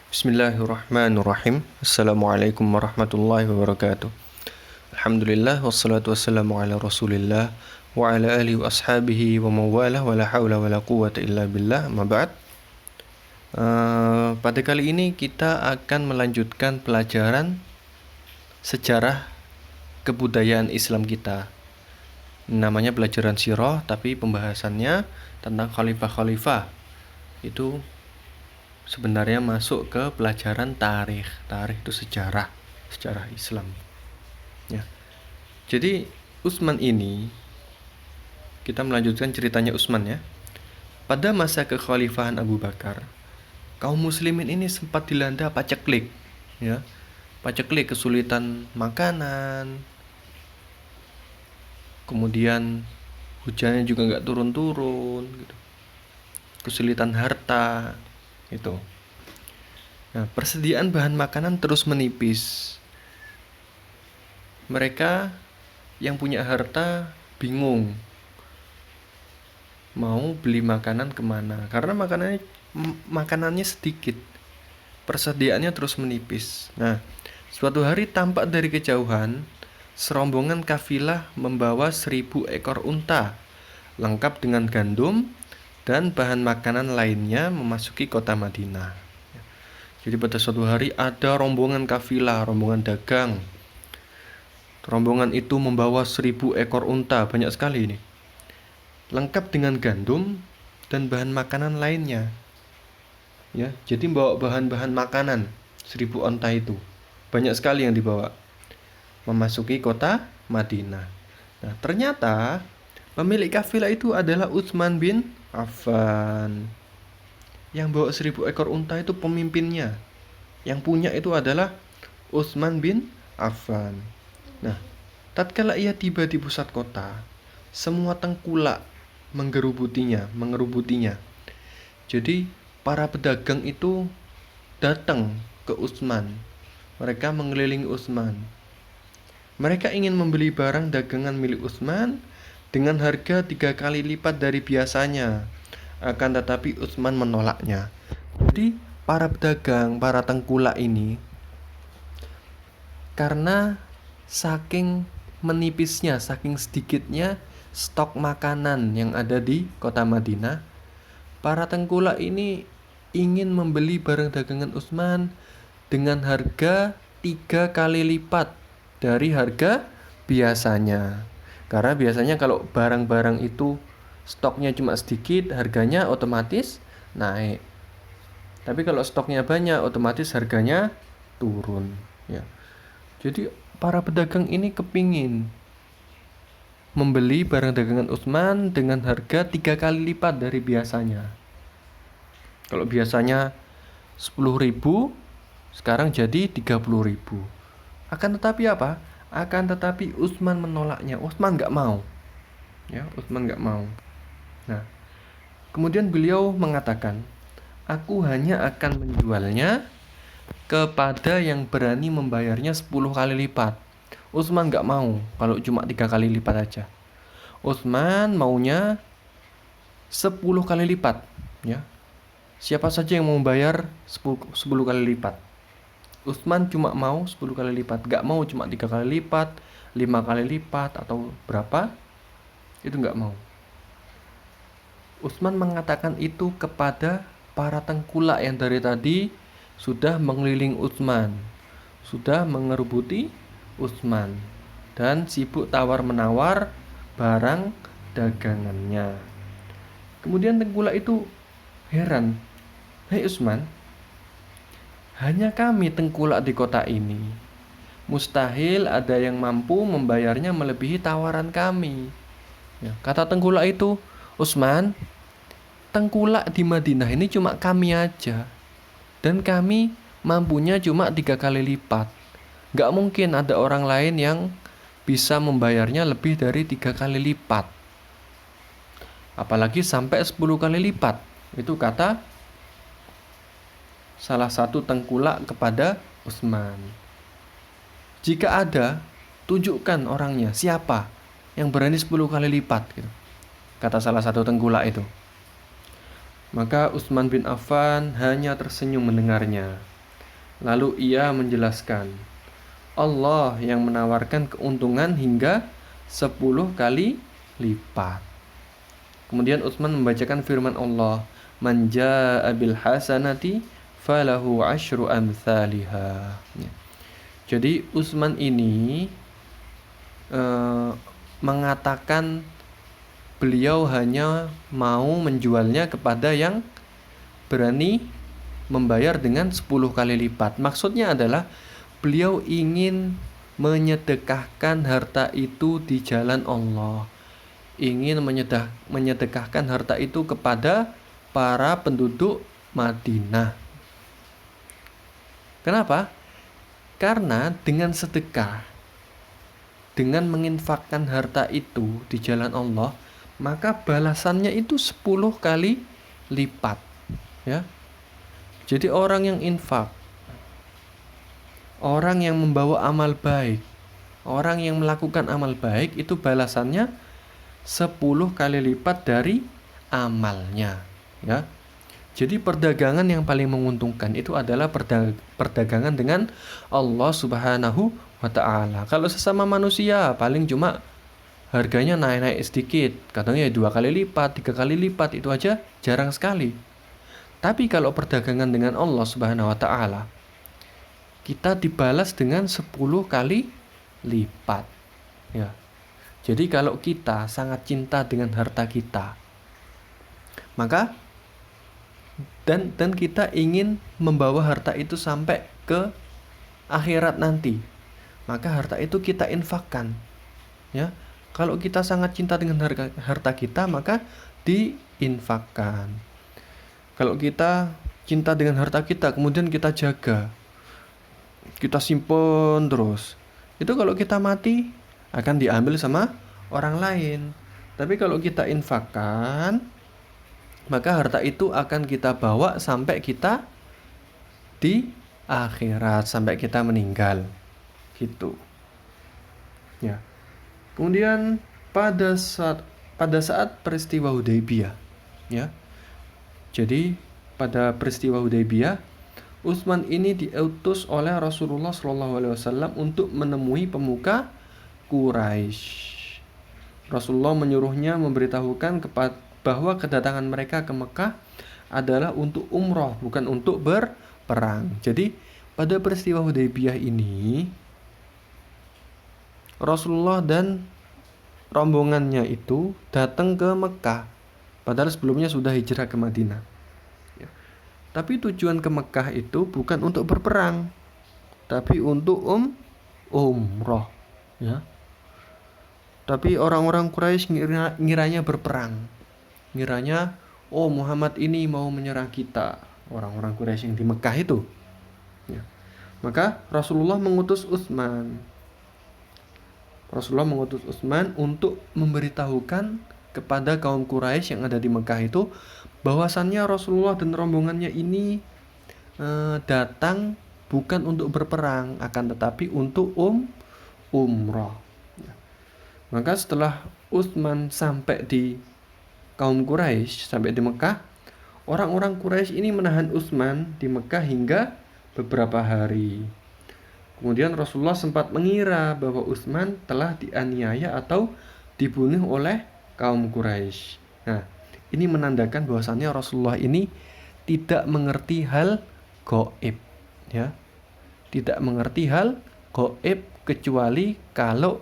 Bismillahirrahmanirrahim. Assalamualaikum warahmatullahi wabarakatuh. Alhamdulillah wassalatu wassalamu ala Rasulillah wa ala alihi wa ashabihi wa mawalah wa la haula wa la quwwata illa billah. Ma ba'd. Pada kali ini kita akan melanjutkan pelajaran sejarah kebudayaan Islam kita. Namanya pelajaran sirah, tapi pembahasannya tentang khalifah-khalifah. Itu sebenarnya masuk ke pelajaran tarikh. Tarikh itu sejarah Islam. Ya. Jadi Utsman ini, kita melanjutkan ceritanya Utsman ya. Pada masa kekhalifahan Abu Bakar, kaum muslimin ini sempat dilanda paceklik, ya. Paceklik, kesulitan makanan. Kemudian hujannya juga nggak turun-turun gitu. Kesulitan harta itu. Nah, persediaan bahan makanan terus menipis. Mereka yang punya harta bingung mau beli makanan kemana, karena makanannya sedikit, persediaannya terus menipis. Nah, suatu hari tampak dari kejauhan serombongan kafilah membawa 1.000 ekor unta lengkap dengan gandum dan bahan makanan lainnya memasuki kota Madinah. Jadi pada suatu hari ada rombongan kafilah, rombongan dagang. Rombongan itu membawa 1.000 ekor unta, banyak sekali ini. Lengkap dengan gandum dan bahan makanan lainnya. Ya, jadi membawa bahan-bahan makanan 1.000 unta itu. Banyak sekali yang dibawa. Memasuki kota Madinah. Nah, ternyata pemilik kafilah itu adalah Utsman bin Affan. Yang bawa 1.000 ekor unta itu pemimpinnya. Yang punya itu adalah Utsman bin Affan. Nah, tatkala ia tiba di pusat kota, semua tengkulak mengerubutinya. Jadi para pedagang itu datang ke Utsman. Mereka mengelilingi Utsman. Mereka ingin membeli barang dagangan milik Utsman dengan harga 3 kali lipat dari biasanya. Akan tetapi Utsman menolaknya. Jadi para pedagang, para tengkulak ini, karena saking menipisnya, saking sedikitnya stok makanan yang ada di kota Madinah, para tengkulak ini ingin membeli barang dagangan Utsman dengan harga 3 kali lipat dari harga biasanya. Karena biasanya kalau barang-barang itu stoknya cuma sedikit, harganya otomatis naik. Tapi kalau stoknya banyak, otomatis harganya turun. Ya. Jadi para pedagang ini kepingin membeli barang dagangan Utsman dengan harga 3 kali lipat dari biasanya. Kalau biasanya 10.000, sekarang jadi 30.000. Akan tetapi apa? Akan tetapi Utsman menolaknya. Utsman nggak mau. Ya, Utsman nggak mau. Nah, kemudian beliau mengatakan, aku hanya akan menjualnya kepada yang berani membayarnya 10 kali lipat. Utsman nggak mau kalau cuma 3 kali lipat aja. Utsman maunya 10 kali lipat. Ya. Siapa saja yang mau bayar 10 kali lipat. Utsman cuma mau 10 kali lipat, gak mau cuma 3 kali lipat, 5 kali lipat, atau berapa, itu gak mau. Utsman mengatakan itu kepada para tengkulak yang dari tadi sudah mengeliling Utsman, sudah mengerubuti Utsman, dan sibuk tawar-menawar barang dagangannya. Kemudian tengkulak itu heran, "Hei Utsman, hanya kami tengkulak di kota ini. Mustahil ada yang mampu membayarnya melebihi tawaran kami." Ya, kata tengkulak itu, "Utsman, tengkulak di Madinah ini cuma kami aja. Dan kami mampunya cuma 3 kali lipat. Gak mungkin ada orang lain yang bisa membayarnya lebih dari 3 kali lipat. Apalagi sampai 10 kali lipat." Itu kata salah satu tengkulak kepada Utsman. "Jika ada, tunjukkan orangnya, siapa yang berani 10 kali lipat," gitu. Kata salah satu tengkulak itu. Maka Utsman bin Affan hanya tersenyum mendengarnya. Lalu ia menjelaskan, Allah yang menawarkan keuntungan hingga 10 kali lipat. Kemudian Utsman membacakan firman Allah, "Man jaa'a bil hasanati falahu asyru amsalihha." Ya. Jadi Utsman ini mengatakan beliau hanya mau menjualnya kepada yang berani membayar dengan 10 kali lipat. Maksudnya adalah beliau ingin menyedekahkan harta itu di jalan Allah. Ingin menyedekahkan harta itu kepada para penduduk Madinah. Kenapa? Karena dengan sedekah, dengan menginfakkan harta itu di jalan Allah, maka balasannya itu 10 kali lipat, ya. Jadi orang yang infak, orang yang membawa amal baik, orang yang melakukan amal baik itu balasannya 10 kali lipat dari amalnya, ya. Jadi perdagangan yang paling menguntungkan itu adalah perdagangan dengan Allah Subhanahu wa ta'ala. Kalau sesama manusia paling cuma harganya naik-naik sedikit, kadang ya 2 kali lipat, 3 kali lipat, itu aja jarang sekali. Tapi kalau perdagangan dengan Allah Subhanahu wa ta'ala, kita dibalas dengan 10 kali lipat, ya. Jadi kalau kita sangat cinta dengan harta kita, maka dan kita ingin membawa harta itu sampai ke akhirat nanti, maka harta itu kita infakkan, ya. Kalau kita sangat cinta dengan harta kita, maka diinfakkan. Kalau kita cinta dengan harta kita, kemudian kita jaga, kita simpen terus, itu kalau kita mati akan diambil sama orang lain. Tapi kalau kita infakkan, maka harta itu akan kita bawa sampai kita di akhirat, sampai kita meninggal, gitu, ya. Kemudian pada saat peristiwa Hudaybiyah, ya. Jadi pada peristiwa Hudaybiyah, Utsman ini diutus oleh Rasulullah SAW untuk menemui pemuka Quraisy. Rasulullah menyuruhnya memberitahukan bahwa kedatangan mereka ke Mekah adalah untuk umroh, bukan untuk berperang. Jadi pada peristiwa Hudaybiyah ini, Rasulullah dan rombongannya itu datang ke Mekah, padahal sebelumnya sudah hijrah ke Madinah, ya. Tapi tujuan ke Mekah itu bukan untuk berperang, tapi untuk umroh, ya. Tapi orang-orang Quraisy ngiranya berperang. Ngiranya, oh Muhammad ini mau menyerang kita, orang-orang Quraisy yang di Mekah itu, ya. Maka Rasulullah mengutus Utsman untuk memberitahukan kepada kaum Quraisy yang ada di Mekah itu bahwasannya Rasulullah dan rombongannya ini datang bukan untuk berperang, akan tetapi untuk umroh. Maka setelah Utsman sampai di kaum Quraisy, sampai di Mekah, orang-orang Quraisy ini menahan Utsman di Mekah hingga beberapa hari. Kemudian Rasulullah sempat mengira bahwa Utsman telah dianiaya atau dibunuh oleh kaum Quraisy. Nah, ini menandakan bahwasannya Rasulullah ini tidak mengerti hal gaib, ya. Tidak mengerti hal gaib kecuali kalau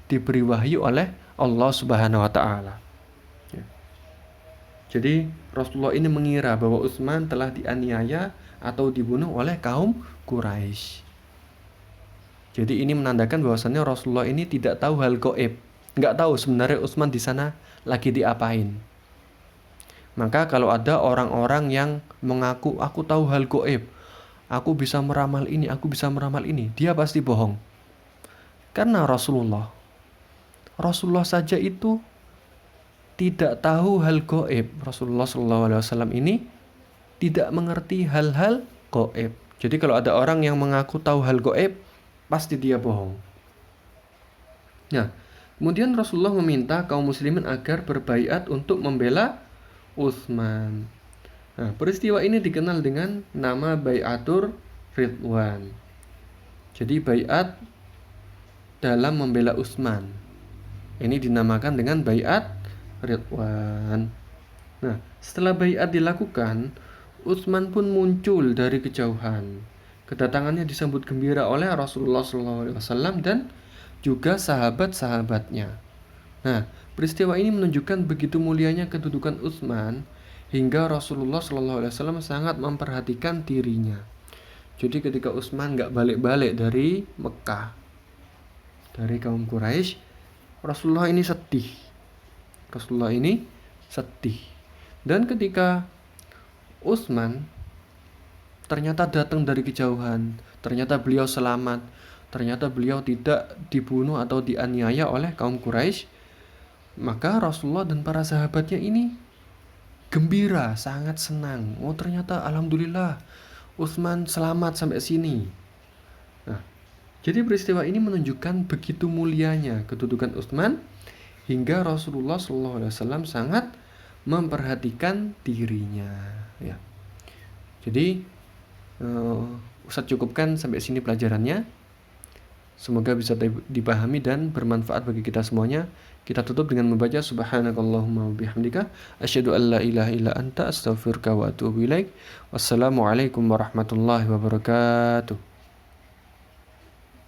diberi wahyu oleh Allah Subhanahu wa ta'ala, ya. Jadi Rasulullah ini mengira bahwa Utsman telah dianiaya atau dibunuh oleh kaum Quraisy. Jadi ini menandakan bahwasannya Rasulullah ini tidak tahu hal gaib, nggak tahu sebenarnya Utsman di sana lagi diapain. Maka kalau ada orang-orang yang mengaku aku tahu hal gaib, aku bisa meramal ini, dia pasti bohong. Karena Rasulullah saja itu tidak tahu hal gaib. Rasulullah SAW ini tidak mengerti hal-hal gaib. Jadi kalau ada orang yang mengaku tahu hal gaib, pasti dia bohong. Nah, kemudian Rasulullah meminta kaum muslimin agar berbaiat untuk membela Utsman. Nah, peristiwa ini dikenal dengan nama Bai'atur Ridwan. Jadi baiat dalam membela Utsman. Ini dinamakan dengan baiat Ridwan. Nah, setelah baiat dilakukan, Utsman pun muncul dari kejauhan. Kedatangannya disambut gembira oleh Rasulullah SAW dan juga sahabat-sahabatnya. Nah, peristiwa ini menunjukkan begitu mulianya kedudukan Utsman hingga Rasulullah SAW sangat memperhatikan dirinya. Jadi ketika Utsman nggak balik-balik dari Mekah, dari kaum Quraisy, Rasulullah ini sedih. Dan ketika Utsman ternyata datang dari kejauhan, ternyata beliau selamat, ternyata beliau tidak dibunuh atau dianiaya oleh kaum Quraisy, maka Rasulullah dan para sahabatnya ini gembira, sangat senang. Oh, ternyata alhamdulillah Utsman selamat sampai sini. Nah, jadi peristiwa ini menunjukkan begitu mulianya kedudukan Utsman hingga Rasulullah SAW sangat memperhatikan dirinya. Ya. Jadi Ustadz cukupkan sampai sini pelajarannya. Semoga bisa dipahami dan bermanfaat bagi kita semuanya. Kita tutup dengan membaca subhanakallahumma wa bihamdika asyhadu an la ilaha illa anta astaghfiruka wa atubu ilaik. Wassalamualaikum warahmatullahi wabarakatuh.